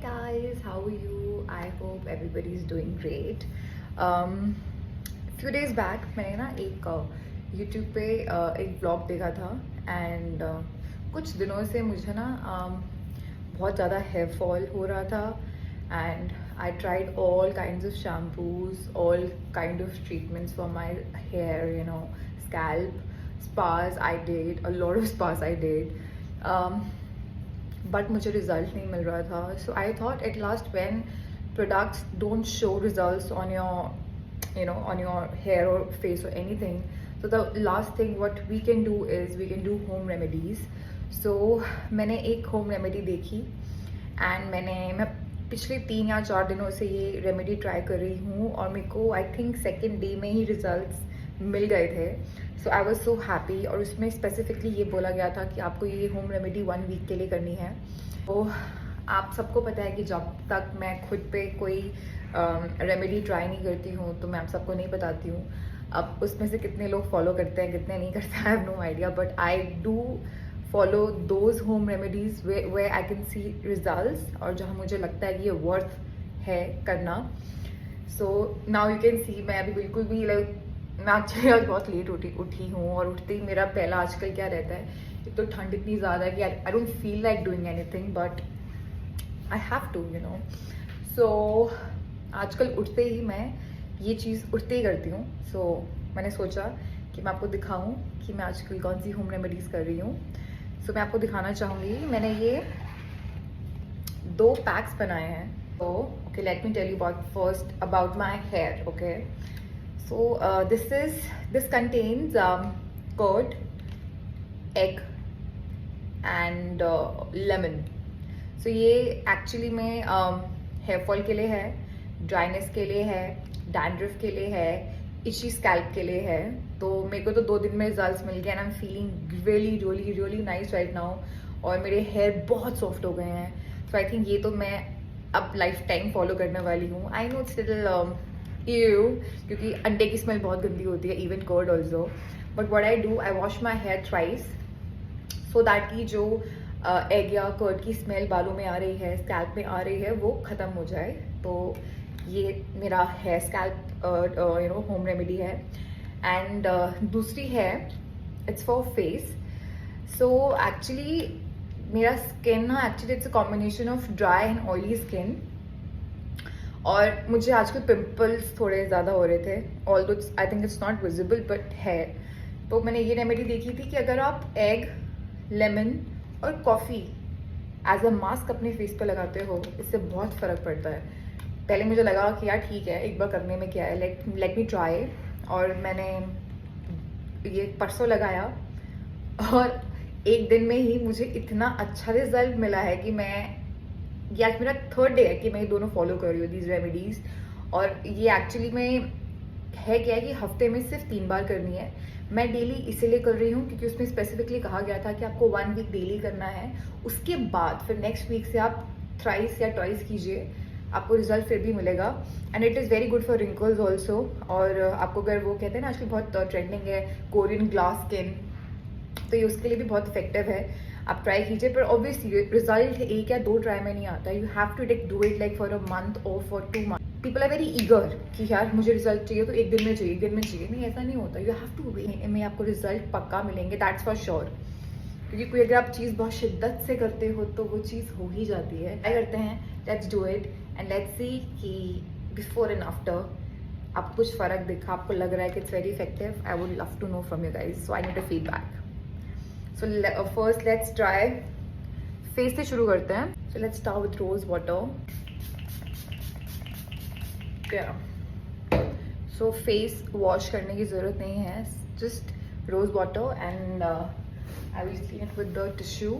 guys, how are you? I hope everybody is doing great. Few days back मैंने ना एक YouTube पे एक vlog देखा था and कुछ दिनों से मुझे ना बहुत ज़्यादा hair fall हो रहा था and I tried all kinds of shampoos, all kind of treatments for my hair, scalp, spas I did, a lot of spas I did. But मुझे रिजल्ट नहीं मिल रहा था. So I thought at last when products don't show results on your on your hair और face और anything, so the last thing what we can do is we can do home remedies. सो मैंने एक home remedy देखी and मैं पिछले 3 या 4 दिनों से ये रेमेडी ट्राई कर रही हूँ और मेरे को आई थिंक सेकेंड डे में ही रिजल्ट्स मिल गए थे. सो आई वॉज सो हैप्पी. और उसमें स्पेसिफिकली ये बोला गया था कि आपको ये होम रेमेडी 1 वीक के लिए करनी है. तो आप सबको पता है कि जब तक मैं खुद पे कोई रेमेडी ट्राई नहीं करती हूँ तो मैं आप सबको नहीं बताती हूँ. अब उसमें से कितने लोग फॉलो करते हैं कितने नहीं करते हैं, I have no idea, but I do follow those home remedies way I can see results और जहाँ मुझे लगता है कि ये वर्थ है करना. So now you can see मैं अभी बिल्कुल भी मैं एक्चुअली आज बहुत लेट उठी हूँ और उठते ही मेरा पहला आजकल क्या रहता है, एक तो ठंड इतनी ज़्यादा है कि I don't feel like doing anything but I have to so आजकल उठते ही मैं ये चीज़ उठते ही करती हूँ. सो मैंने सोचा कि मैं आपको दिखाऊँ कि मैं आजकल कौन सी होम रेमेडीज़ कर रही हूँ. सो मैं आपको दिखाना चाहूँगी. मैंने ये 2 पैक्स बनाए हैं. तो okay, let me tell you first about my hair. Okay, so this contains curd, egg and lemon. so ये एक्चुअली में हेयर फॉल के लिए है, ड्राइनेस के लिए है, डैंड्रफ के लिए है, इची स्कैल्प के लिए है. तो मेरे को तो 2 दिन में रिजल्ट्स मिल गए and I am feeling really really really nice right now. और मेरे हेयर बहुत सॉफ्ट हो गए हैं. सो आई थिंक ये तो मैं अब लाइफ टाइम फॉलो करने वाली हूँ. आई नो इट्स लिटिल क्योंकि अंडे की स्मेल बहुत गंदी होती है, even curd also. But what I do, I wash my hair thrice so that कि जो एग या कर्ड की स्मेल बालों में आ रही है, स्कैल्प में आ रही है, वो ख़त्म हो जाए. तो ये मेरा हेयर स्कैल्प होम रेमेडी है. एंड दूसरी है it's for face. So actually मेरा स्किन ना actually it's a combination of dry and oily skin और मुझे आजकल पिंपल्स थोड़े ज़्यादा हो रहे थे. Although I think it's not visible but है. तो मैंने ये रेमेडी देखी थी कि अगर आप एग, लेमन और कॉफ़ी एज अ मास्क अपने फेस पे लगाते हो, इससे बहुत फ़र्क पड़ता है. पहले मुझे लगा कि यार ठीक है, एक बार करने में क्या है, लेट मी ट्राई. और मैंने ये परसों लगाया और एक दिन में ही मुझे इतना अच्छा रिजल्ट मिला है कि ये आज मेरा 3rd डे है कि मैं ये दोनों फॉलो कर रही हूँ दीज रेमेडीज़. और ये एक्चुअली में है क्या है कि हफ्ते में सिर्फ 3 बार करनी है. मैं डेली इसीलिए कर रही हूँ क्योंकि उसमें स्पेसिफिकली कहा गया था कि आपको 1 वीक डेली करना है. उसके बाद फिर नेक्स्ट वीक से आप थ्राइस या ट्वाइस कीजिए, आपको रिजल्ट फिर भी मिलेगा. And it is very good for wrinkles also. और आपको अगर वो कहते हैं ना आजकल बहुत ट्रेंडिंग है कोरियन ग्लास स्किन, तो ये उसके लिए भी बहुत इफेक्टिव है. आप ट्राई कीजिए. पर ऑब्वियसली रिजल्ट 1 या 2 ट्राई में नहीं आता. You have to do it like for a month और for 2 month. People are very eager कि यार मुझे रिजल्ट चाहिए तो 1 दिन में चाहिए, 1 दिन में चाहिए. नहीं, ऐसा नहीं होता. You have to wait. में आपको रिजल्ट पक्का मिलेंगे, दैट्स फॉर श्योर. क्योंकि कोई अगर आप चीज़ बहुत शिद्दत से करते हो तो वो चीज़ हो ही जाती है. ट्राई करते हैं, let's do it and let's see कि बिफोर एंड आफ्टर आपको कुछ फ़र्क दिखा, आपको लग रहा है कि it's very effective. I would love to know from you guys. So I need a feedback. So first let's try face से शुरू करते हैं. So let's start with rose water. So face wash करने की ज़रूरत नहीं है, just rose water and I will clean it with the tissue.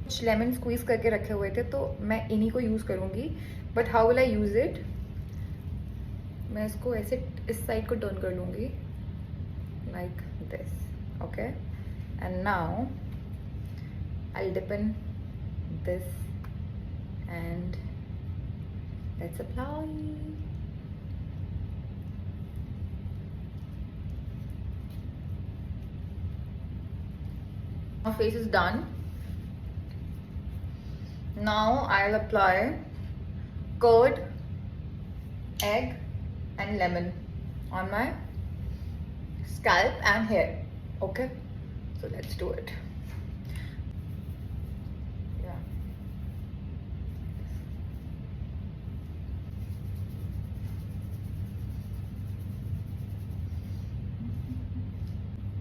कुछ लेमन स्क्वीज करके रखे हुए थे तो मैं इन्हीं को यूज़ करूँगी. But how will I use it, मैं इसको ऐसे इस साइड को टर्न कर लूँगी like this. Okay, and now I'll dip in this and let's apply. Our face is done. Now I'll apply curd, egg and lemon on my scalp and hair. Okay, so let's do it. Yeah.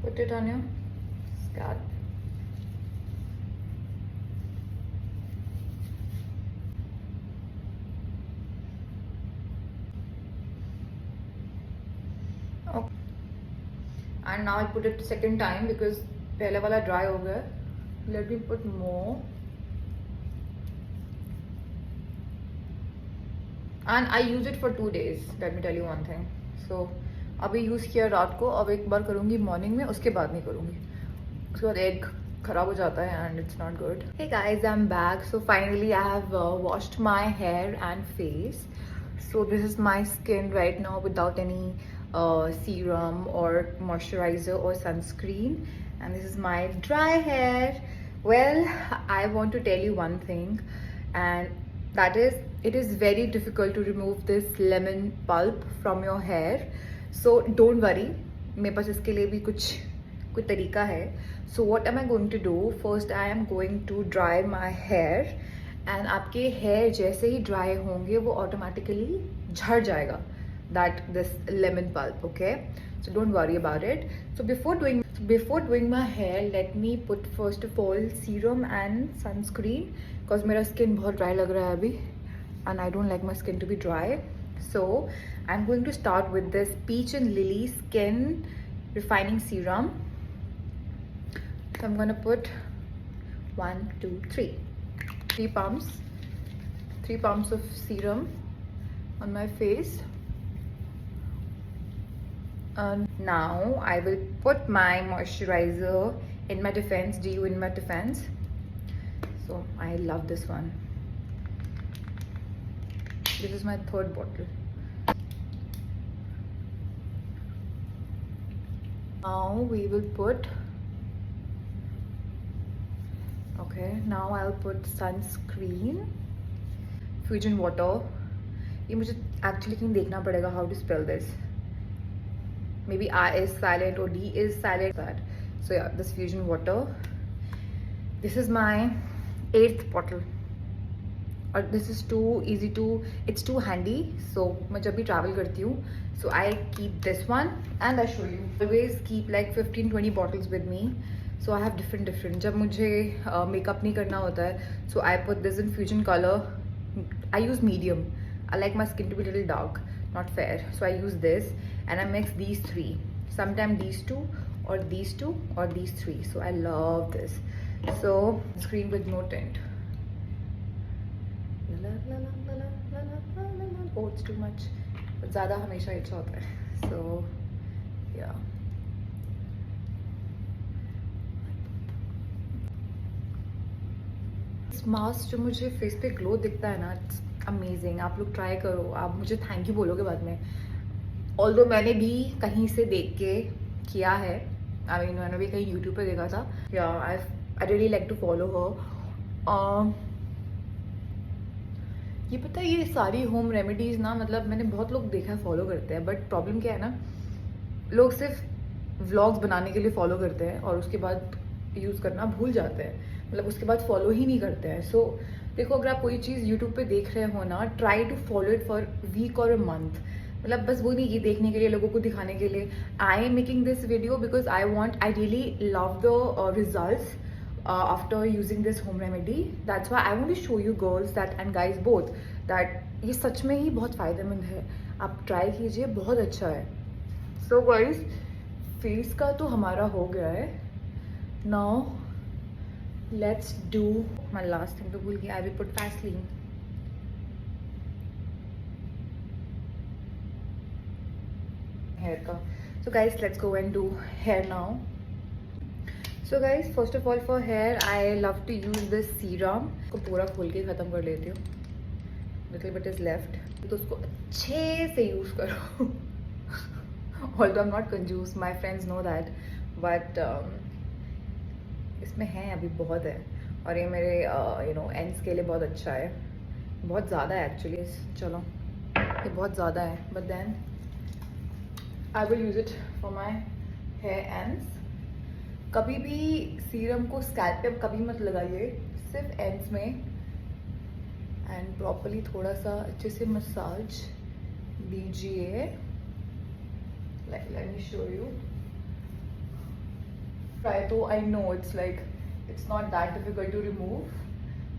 Put it on your scalp. Okay. And now I'll put it second time because पहले वाला dry हो गया. Let me put more. And I use it for 2 days. Let me tell you one thing. So अभी use किया रात को, अब एक बार करूँगी मॉर्निंग में, उसके बाद नहीं करूँगी. उसके बाद एग खराब हो जाता है and it's not good. Hey guys, I'm back. So finally I have washed my hair and face. So this is my skin right now without any serum or moisturizer or sunscreen, and this is my dry hair. Well, I want to tell you one thing, and that is it is very difficult to remove this lemon pulp from your hair. So don't worry, मेरे पास इसके लिए भी कुछ तरीका है. So what am I going to do? First I am going to dry my hair, and आपके hair जैसे ही dry होंगे वो automatically झड़ जाएगा this lemon pulp. Okay, so don't worry about it. So before doing my hair, let me put first of all serum and sunscreen because मेरा skin बहुत dry लग रहा है अभी, and I don't like my skin to be dry. So I'm going to start with this Peach and Lily Skin Refining Serum. So I'm gonna put 1, 2, 3 pumps of serum on my face. And now I will put my moisturizer in my defense, DU in my defense. So I love this one. This is my third bottle. Now we will put, okay, now I'll put sunscreen, Fusion water. ये मुझे actually कहीं देखना पड़ेगा how to spell this. Maybe I is silent or D is silent. So yeah, this Fusion water. This is my 8th bottle. और this is too easy to, it's too handy. So मैं जब भी travel करती हूँ, so I keep this one and I show you. Always keep like 15-20 bottles with me. So I have different. जब मुझे makeup नहीं करना होता है, so I put this in Fusion color. I use medium. I like my skin to be a little dark, not fair. So I use this and I mix these 3. Sometimes these 2 or these 2 or these 3. So I love this. So screen with no tint. Oh, it's too much. But ज़्यादा हमेशा अच्छा होता है. So yeah. इस mask जो मुझे face पे glow दिखता है ना, इट्स अमेजिंग. आप लोग ट्राई करो, आप मुझे थैंक यू बोलोगे बाद में. ऑल्दो मैंने भी कहीं से देख के किया है. आई मीन मैंने भी कहीं यूट्यूब पे देखा था. या I really like to follow her. ये पता है, ये सारी होम रेमेडीज़ ना, मतलब मैंने बहुत लोग देखा है फॉलो करते हैं, बट प्रॉब्लम क्या है ना, लोग सिर्फ व्लॉग्स बनाने के लिए फॉलो करते हैं और उसके बाद यूज़ करना भूल जाते हैं. मतलब उसके बाद फॉलो ही नहीं करते हैं. सो देखो, अगर आप कोई चीज़ यूट्यूब पे देख रहे हो ना, try to follow it for week और अ मंथ. मतलब बस वो नहीं, ये देखने के लिए, लोगों को दिखाने के लिए. I am making this video because I really love the results after using this home remedy. That's why I want to show you girls that and guys both that ये सच में ही बहुत फ़ायदेमंद है. आप ट्राई कीजिए, बहुत अच्छा है. So guys, फेस का तो हमारा हो गया है. Now let's do my last thing. तो भूल गई, I will put Vaseline. Hair का. So guys, let's go and do hair now. So guys, first of all for hair, I love to use this serum. इसको पूरा खोल के ख़त्म कर लेती हूँ. Little bit is left. तो उसको अच्छे से यूज़ करो. Although I'm not कंजूस, my friends know that, but इसमें है अभी बहुत है. और ये मेरे एंड्स के लिए बहुत अच्छा है, बहुत ज़्यादा है एक्चुअली। चलो ये बहुत ज़्यादा है, but then I will use it for my hair ends. कभी भी सीरम को स्कैल्प पे कभी मत लगाइए, सिर्फ एंड्स में, एंड प्रॉपरली थोड़ा सा अच्छे से मसाज दीजिए। let me show you. Try to, I know it's like it's not that difficult to remove.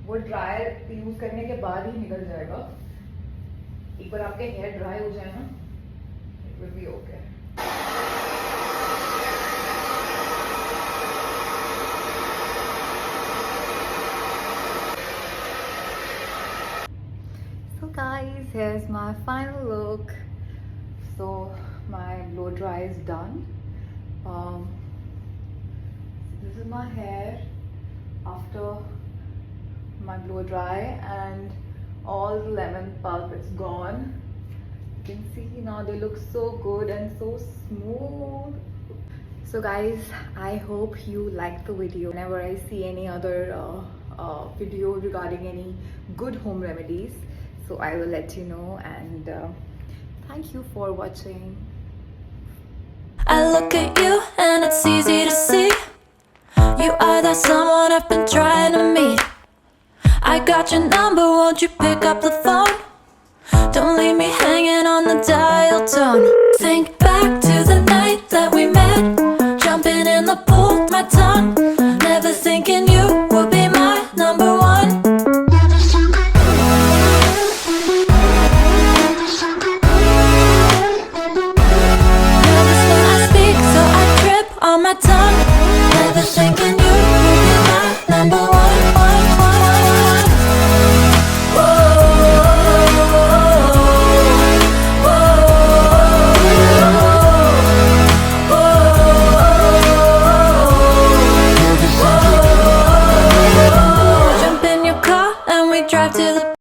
वो ड्रायर यूज करने के बाद ही निकल जाएगा। एक बार आपके हेयर ड्राई हो जाए ना, it will be okay. So guys, here's my final look. So my blow dry is done. This is my hair after my blow dry, and all the lemon pulp is gone. You can see now they look so good and so smooth. So guys, I hope you liked the video. Whenever I see any other video regarding any good home remedies, so I will let you know, and thank you for watching. I look at you and it's easy to see you are that someone I've been trying to meet. I got your number, won't you pick up the phone? Don't leave me hanging on the dial tone. Think back to the night that we met, jumping in the pool, my tongue